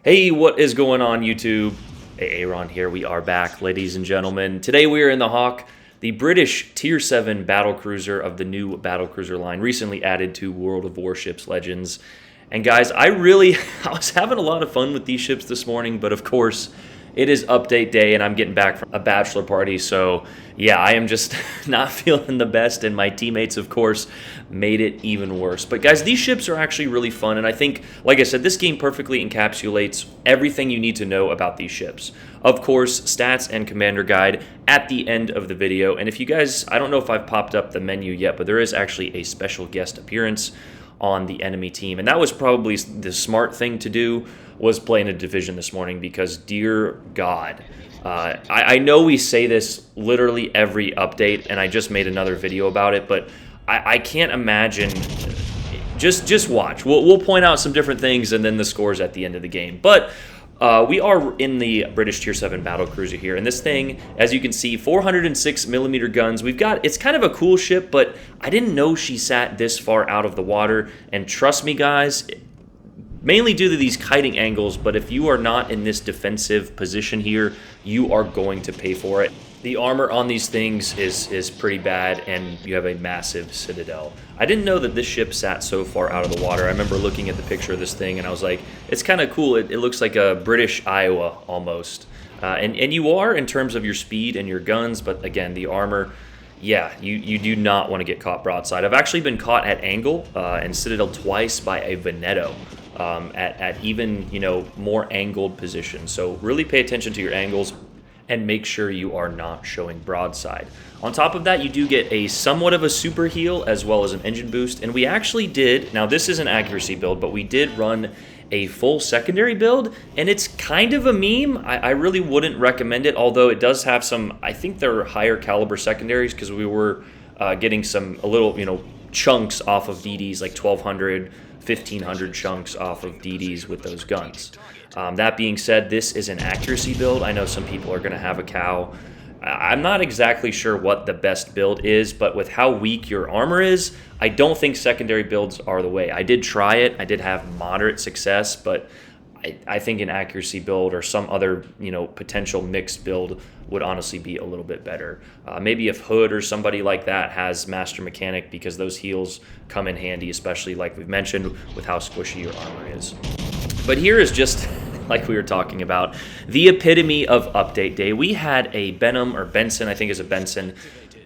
Hey, what is going on, YouTube? Hey, Aaron here. We are back, ladies and gentlemen. Today we are in the Hawke, the British Tier 7 battlecruiser of the new battlecruiser line, recently added to World of Warships Legends. And guys, I was having a lot of fun with these ships this morning, but of course, it is update day and I'm getting back from a bachelor party, so yeah, I am just not feeling the best, and my teammates, of course, made it even worse. But guys, these ships are actually really fun, and I think, like I said, this game perfectly encapsulates everything you need to know about these ships. Of course, stats and commander guide at the end of the video, and if you guys, I don't know if I've popped up the menu yet, but there is actually a special guest appearance on the enemy team, and that was probably the smart thing to do, was playing a division this morning, because dear God, I know we say this literally every update, and I just made another video about it, but I can't imagine. Just watch. We'll point out some different things and then the scores at the end of the game. But we are in the British Tier 7 battlecruiser here, and this thing, as you can see, 406mm guns. It's kind of a cool ship, but I didn't know she sat this far out of the water, and trust me, guys, mainly due to these kiting angles, but if you are not in this defensive position here, you are going to pay for it. The armor on these things is pretty bad, and you have a massive citadel. I didn't know that this ship sat so far out of the water. I remember looking at the picture of this thing, and I was like, it's kind of cool. It looks like a British Iowa almost. And you are in terms of your speed and your guns, but again, the armor, yeah, you do not want to get caught broadside. I've actually been caught at angle and citadel twice by a Veneto. At even, more angled positions. So really pay attention to your angles and make sure you are not showing broadside. On top of that, you do get a somewhat of a super heal as well as an engine boost. And we actually did, now this is an accuracy build, but we did run a full secondary build, and it's kind of a meme. I really wouldn't recommend it, although it does have some, I think they're higher caliber secondaries, because we were getting a little, chunks off of DDs, like 1200, 1500 chunks off of DDs with those guns. That being said, this is an accuracy build. I know some people are going to have a cow. I'm not exactly sure what the best build is, but with how weak your armor is, I don't think secondary builds are the way. I did try it. I did have moderate success, but I think an accuracy build or some other, potential mixed build would honestly be a little bit better. Maybe if Hood or somebody like that has Master Mechanic, because those heals come in handy, especially like we've mentioned with how squishy your armor is. But here is just, like we were talking about, the epitome of update day. We had a Benham, or Benson, I think is a Benson,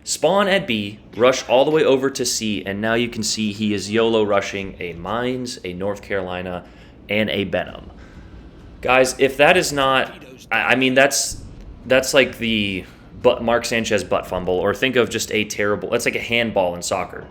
spawn at B, rush all the way over to C, and now you can see he is YOLO rushing a Mines, a North Carolina, and a Benham. Guys, if that is not, I mean, that's like the Mark Sanchez butt fumble, or think of just a terrible, that's like a handball in soccer.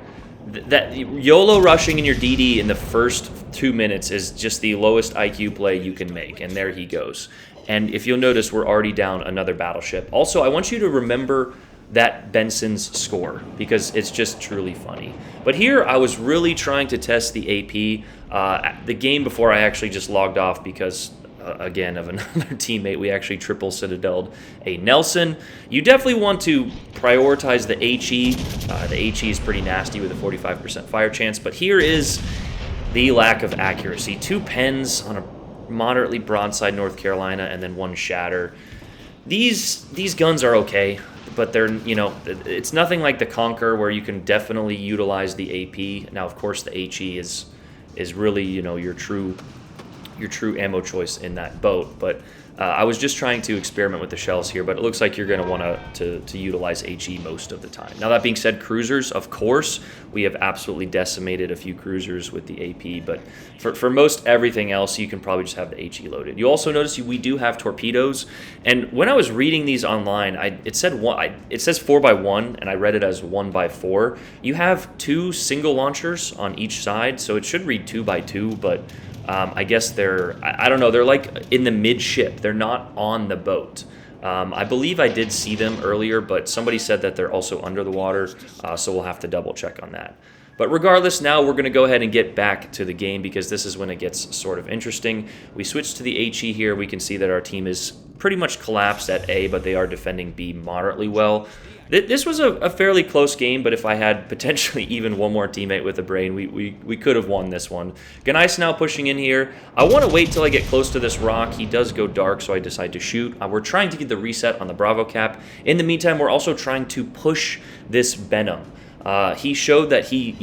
That YOLO rushing in your DD in the first 2 minutes is just the lowest IQ play you can make, and there he goes. And if you'll notice, we're already down another battleship. Also, I want you to remember that Benson's score, because it's just truly funny. But here, I was really trying to test the AP. The game before, I actually just logged off because again, of another teammate, we actually triple citadeled a Nelson. You definitely want to prioritize the HE. The HE is pretty nasty with a 45% fire chance, but here is the lack of accuracy. 2 pens on a moderately broadside North Carolina, and then 1 shatter. These guns are okay, but they're, it's nothing like the Conquer, where you can definitely utilize the AP. Now, of course, the HE is really, your true ammo choice in that boat, but I was just trying to experiment with the shells here, but it looks like you're going to want to utilize HE most of the time. Now, that being said, cruisers, of course, we have absolutely decimated a few cruisers with the AP, but for most everything else, you can probably just have the HE loaded. You also notice we do have torpedoes, and when I was reading these online, it says 4x1, and I read it as 1x4. You have 2 single launchers on each side, so it should read 2x2, but I guess I don't know, they're like in the midship. They're not on the boat. I believe I did see them earlier, but somebody said that they're also under the water, so we'll have to double check on that. But regardless, now we're going to go ahead and get back to the game because this is when it gets sort of interesting. We switch to the HE here. We can see that our team is pretty much collapsed at A, but they are defending B moderately well. This was a fairly close game, but if I had potentially even one more teammate with a brain, we could have won this one. Gneiss now pushing in here. I want to wait till I get close to this rock. He does go dark, so I decide to shoot. We're trying to get the reset on the Bravo cap. In the meantime, we're also trying to push this Venom. He showed that he,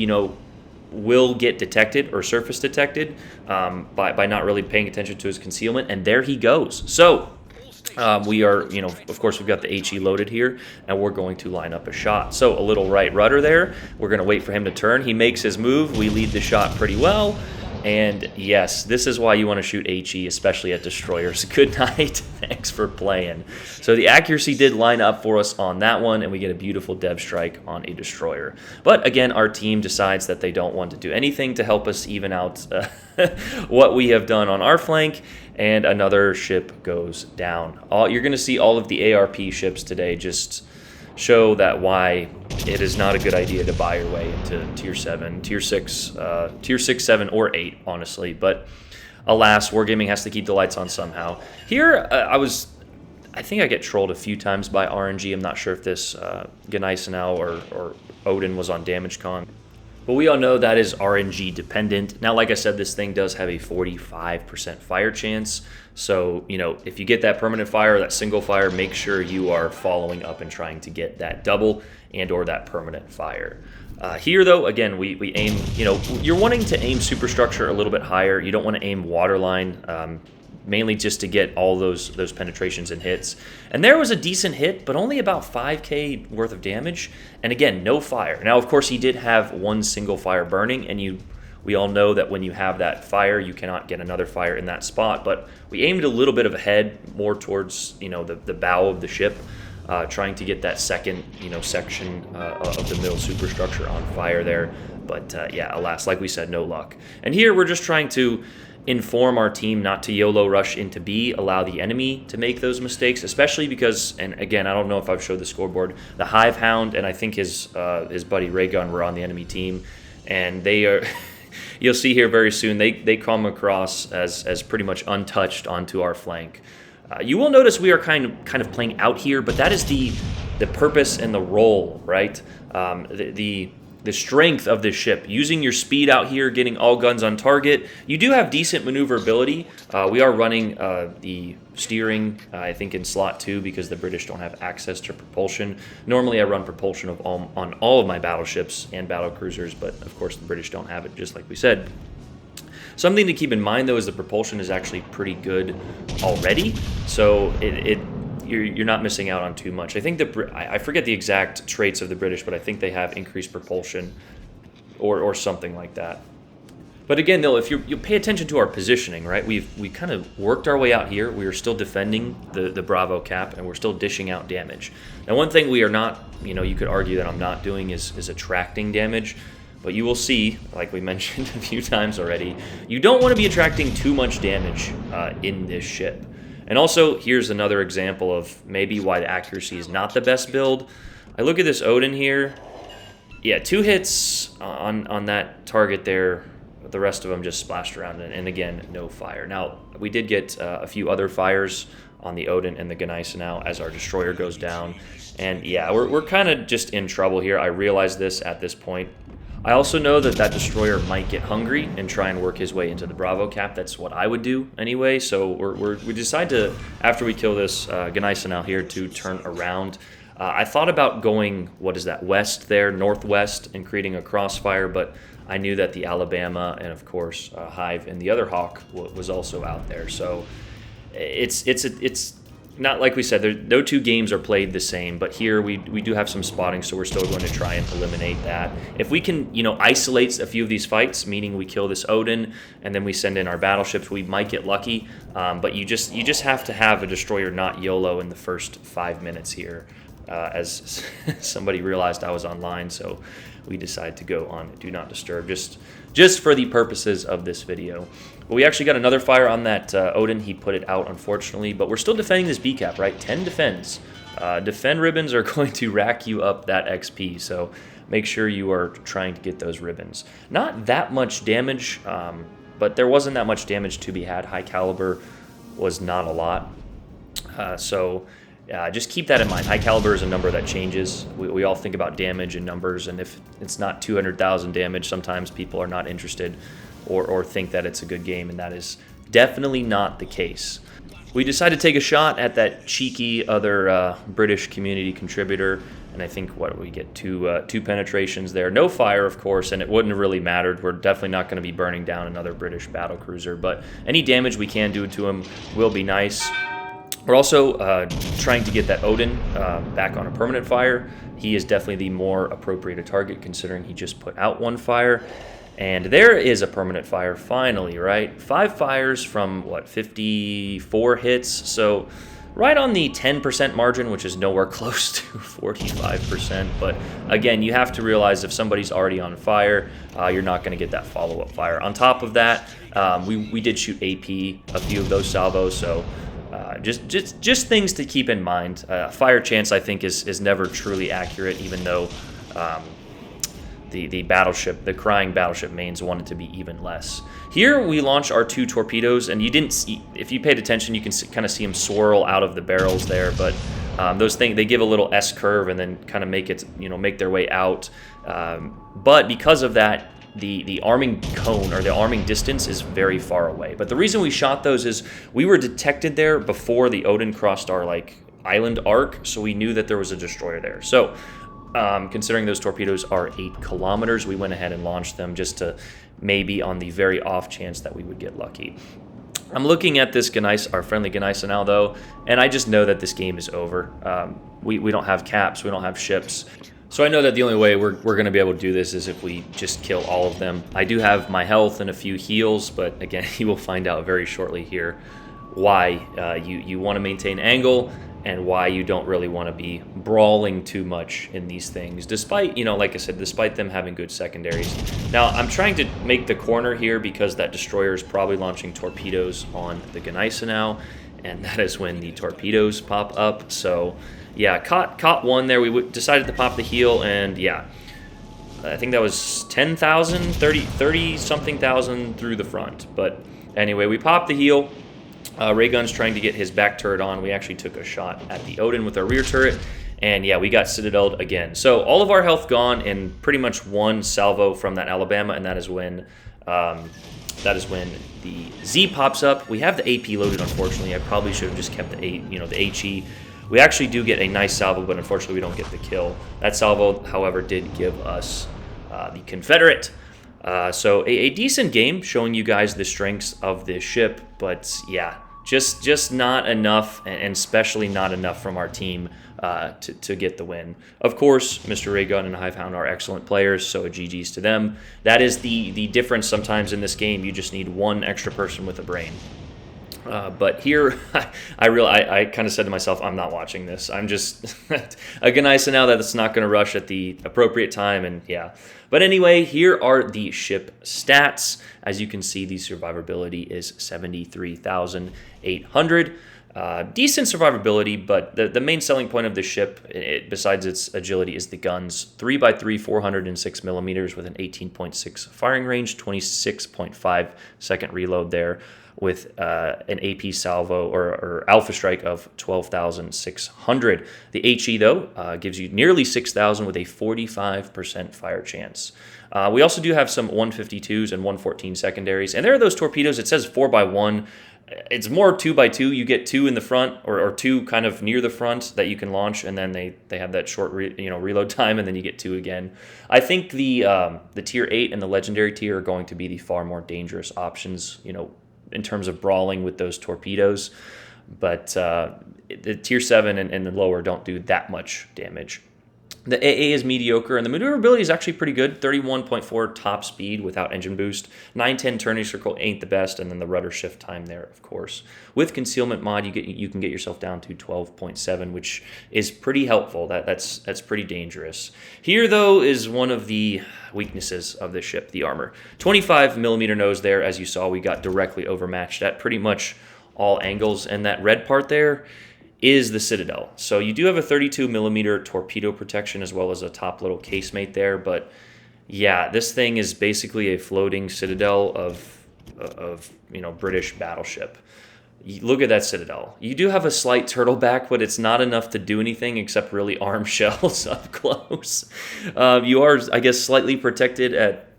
will get detected or surface detected by not really paying attention to his concealment, and there he goes. So we are, of course, we've got the HE loaded here, and we're going to line up a shot. So a little right rudder there. We're going to wait for him to turn. He makes his move. We lead the shot pretty well. And yes, this is why you want to shoot HE, especially at destroyers. Good night. Thanks for playing. So the accuracy did line up for us on that one, and we get a beautiful dev strike on a destroyer. But again, our team decides that they don't want to do anything to help us even out what we have done on our flank, and another ship goes down. You're going to see all of the ARP ships today just show that why it is not a good idea to buy your way into tier 7, tier 6, 7, or 8, honestly. But alas, Wargaming has to keep the lights on somehow. Here, I think I get trolled a few times by RNG. I'm not sure if this Gneiss or Odin was on DamageCon. But we all know that is RNG dependent. Now, like I said, this thing does have a 45% fire chance. So, if you get that permanent fire or that single fire, make sure you are following up and trying to get that double and or that permanent fire. Here, though, again, we aim, you're wanting to aim superstructure a little bit higher. You don't want to aim waterline, mainly just to get all those penetrations and hits. And there was a decent hit, but only about 5k worth of damage. And again, no fire. Now, of course, he did have one single fire burning, and we all know that when you have that fire, you cannot get another fire in that spot. But we aimed a little bit of ahead, more towards the bow of the ship, trying to get that second section of the middle superstructure on fire there. But yeah, alas, like we said, no luck. And here we're just trying to inform our team not to YOLO rush into B, allow the enemy to make those mistakes, especially because, and again, I don't know if I've showed the scoreboard, the Hive Hound and I think his buddy Raygun were on the enemy team, and they are, you'll see here very soon, they come across as pretty much untouched onto our flank. You will notice we are kind of playing out here, but that is the purpose and the role, right? The strength of this ship, using your speed out here, getting all guns on target. You do have decent maneuverability. We are running the steering, I think, in slot 2 because the British don't have access to propulsion. Normally I run propulsion on all of my battleships and battle cruisers, but of course the British don't have it, just like we said. Something to keep in mind, though, is the propulsion is actually pretty good already, so you're not missing out on too much. I think I forget the exact traits of the British, but I think they have increased propulsion or something like that. But again, though, if you pay attention to our positioning, right? We kind of worked our way out here. We are still defending the Bravo cap, and we're still dishing out damage. Now, one thing we are not, you could argue that I'm not doing is attracting damage. But you will see, like we mentioned a few times already, you don't want to be attracting too much damage in this ship. And also, here's another example of maybe why the accuracy is not the best build. I look at this Odin here. Yeah, 2 hits on that target there. The rest of them just splashed around, and again, no fire. Now, we did get a few other fires on the Odin and the Gneiss now as our destroyer goes down. And yeah, we're kind of just in trouble here. I realize this at this point. I also know that destroyer might get hungry and try and work his way into the Bravo cap. That's what I would do anyway. So we decide to, after we kill this Gneiss out here, to turn around. I thought about going, west there, northwest, and creating a crossfire, but I knew that the Alabama and, of course, Hive and the other Hawke was also out there. So it's not like we said, no 2 games are played the same, but here we do have some spotting, so we're still going to try and eliminate that. If we can, isolate a few of these fights, meaning we kill this Odin and then we send in our battleships, we might get lucky. But you just have to have a destroyer not YOLO in the first 5 minutes here, as somebody realized I was online, so we decided to go on Do Not Disturb just for the purposes of this video. But we actually got another fire on that Odin. He put it out, unfortunately, but we're still defending this B cap, right? 10 defends. Defend ribbons are going to rack you up that XP, so make sure you are trying to get those ribbons. Not that much damage, but there wasn't that much damage to be had. High caliber was not a lot. Just keep that in mind. High caliber is a number that changes. We all think about damage and numbers, and if it's not 200,000 damage, sometimes people are not interested or think that it's a good game, and that is definitely not the case. We decided to take a shot at that cheeky other British community contributor, and I think we get two penetrations there. No fire, of course, and it wouldn't have really mattered. We're definitely not going to be burning down another British battlecruiser, but any damage we can do to him will be nice. We're also trying to get that Odin back on a permanent fire. He is definitely the more appropriate target, considering he just put out one fire. And there is a permanent fire finally, right? 5 fires from, 54 hits? So right on the 10% margin, which is nowhere close to 45%. But again, you have to realize if somebody's already on fire, you're not going to get that follow-up fire. On top of that, we did shoot AP, a few of those salvos, so just things to keep in mind. Fire chance, I think, is never truly accurate, even though the crying battleship mains wanted to be even less. Here we launch our 2 torpedoes, and you didn't see, if you paid attention, you can kind of see them swirl out of the barrels there, but those things, they give a little S curve and then kind of make their way out. But because of that, the arming cone or the arming distance is very far away. But the reason we shot those is we were detected there before the Odin crossed our island arc, so we knew that there was a destroyer there. So considering those torpedoes are 8 kilometers, we went ahead and launched them just to maybe on the very off chance that we would get lucky. I'm looking at this our friendly Geneisa now, though, and I just know that this game is over. We don't have caps, we don't have ships. So I know that the only way we're going to be able to do this is if we just kill all of them. I do have my health and a few heals, but again, you will find out very shortly here why you want to maintain angle and why you don't really want to be brawling too much in these things, despite, like I said, despite them having good secondaries. Now, I'm trying to make the corner here because that destroyer is probably launching torpedoes on the Geneisa now, and that is when the torpedoes pop up. So yeah, caught one there. We decided to pop the heel, and yeah, I think that was 10,000, 30-something thousand through the front. But anyway, we popped the heel. Raygun's trying to get his back turret on. We actually took a shot at the Odin with our rear turret, and yeah, we got citadeled again. So all of our health gone in pretty much one salvo from that Alabama, and that is when the Z pops up. We have the AP loaded, unfortunately. I probably should have just kept the HE. We actually do get a nice salvo, but unfortunately we don't get the kill. That salvo, however, did give us the Confederate. So a decent game, showing you guys the strengths of this ship, but yeah, just not enough, and especially not enough from our team to get the win. Of course, Mr. Raygun and Hivehound are excellent players, so GG's to them. That is the difference sometimes in this game. You just need one extra person with a brain. But here, I kind of said to myself, I'm not watching this. I'm just a Geneisa now that it's not going to rush at the appropriate time, and yeah. But anyway, here are the ship stats. As you can see, the survivability is 73,800. Decent survivability, but the main selling point of the ship, besides its agility, is the guns. 3x3, 406 millimeters with an 18.6 firing range, 26.5 second reload there, with an AP salvo or alpha strike of 12,600. The HE, though, gives you nearly 6,000 with a 45% fire chance. We also do have some 152s and 114 secondaries, and there are those torpedoes. It says 4x1. It's more 2x2. You get 2 in the front, or 2 kind of near the front that you can launch, and then they have that short reload time, and then you get 2 again. I think the tier 8 and the legendary tier are going to be the far more dangerous options, in terms of brawling with those torpedoes, but the tier 7 and the lower don't do that much damage. The AA is mediocre, and the maneuverability is actually pretty good. 31.4 top speed without engine boost. 910 turning circle ain't the best, and then the rudder shift time there, of course. With concealment mod, you can get yourself down to 12.7, which is pretty helpful. That's pretty dangerous. Here, though, is one of the weaknesses of the ship, the armor. 25 millimeter nose there. As you saw, we got directly overmatched at pretty much all angles, and that red part there, is the Citadel. So you do have a 32 millimeter torpedo protection as well as a top little casemate there, but yeah, this thing is basically a floating Citadel of British battleship. Look at that Citadel. You do have a slight turtleback, but it's not enough to do anything except really arm shells up close. You are, I guess, slightly protected at,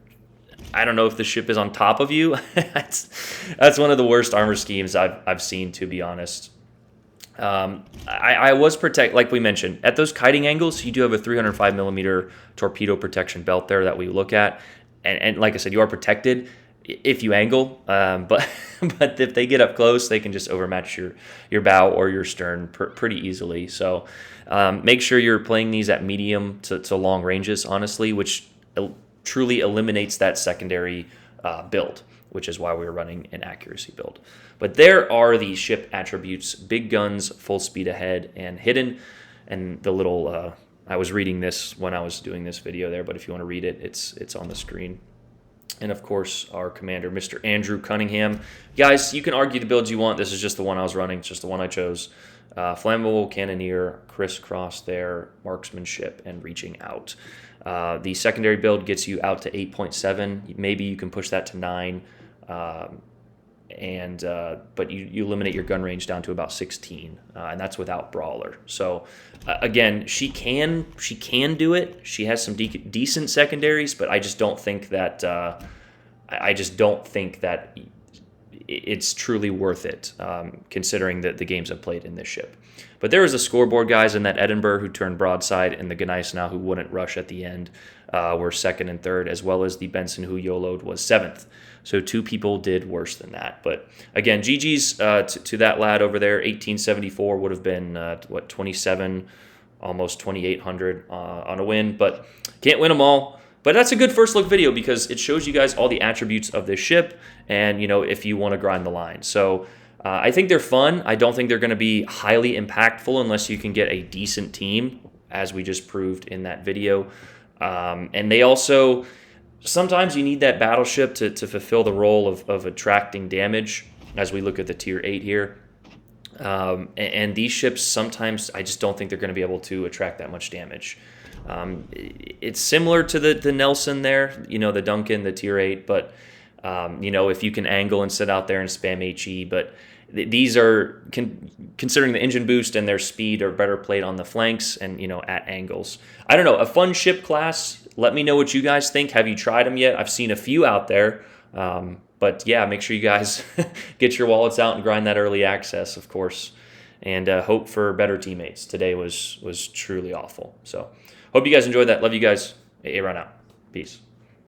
I don't know if the ship is on top of you. That's one of the worst armor schemes I've seen, to be honest. I was protect, like we mentioned, at those kiting angles, you do have a 305 millimeter torpedo protection belt there that we look at. And like I said, you are protected if you angle, but if they get up close, they can just overmatch your bow or your stern pretty easily. So make sure you're playing these at medium to long ranges, honestly, which truly eliminates that secondary build, which is why we're running an accuracy build. But there are the ship attributes: big guns, full speed ahead, and hidden. And the little, I was reading this when I was doing this video there, but if you want to read it, it's on the screen. And of course, our commander, Mr. Andrew Cunningham. Guys, you can argue the builds you want. This is just the one I was running. It's just the one I chose. Flammable cannoneer, crisscross there, marksmanship, and reaching out. The secondary build gets you out to 8.7. Maybe you can push that to 9. But you eliminate your gun range down to about 16, and that's without brawler. So again, she can do it. She has some decent secondaries, but I just don't think that it's truly worth it, considering the games I've played in this ship. But there was a scoreboard, guys, in that Edinburgh who turned broadside, and the Gneisenau who wouldn't rush at the end were second and third, as well as the Benson who YOLO'd was seventh. So 2 people did worse than that. But again, GG's to that lad over there. 1874 would have been, 27, almost 2,800 on a win. But can't win them all. But that's a good first look video because it shows you guys all the attributes of this ship and, if you want to grind the line. So I think they're fun. I don't think they're going to be highly impactful unless you can get a decent team, as we just proved in that video. And they also, sometimes you need that battleship to fulfill the role of attracting damage, as we look at the tier 8 here. And these ships, sometimes I just don't think they're going to be able to attract that much damage. It's similar to the Nelson there, the Duncan, the tier 8, but if you can angle and sit out there and spam HE, but these are, considering the engine boost and their speed, are better played on the flanks and, at angles. I don't know, a fun ship class. Let me know what you guys think. Have you tried them yet? I've seen a few out there. But yeah, make sure you guys get your wallets out and grind that early access, of course, and hope for better teammates. Today was truly awful. So hope you guys enjoyed that. Love you guys. Aaron out. Peace.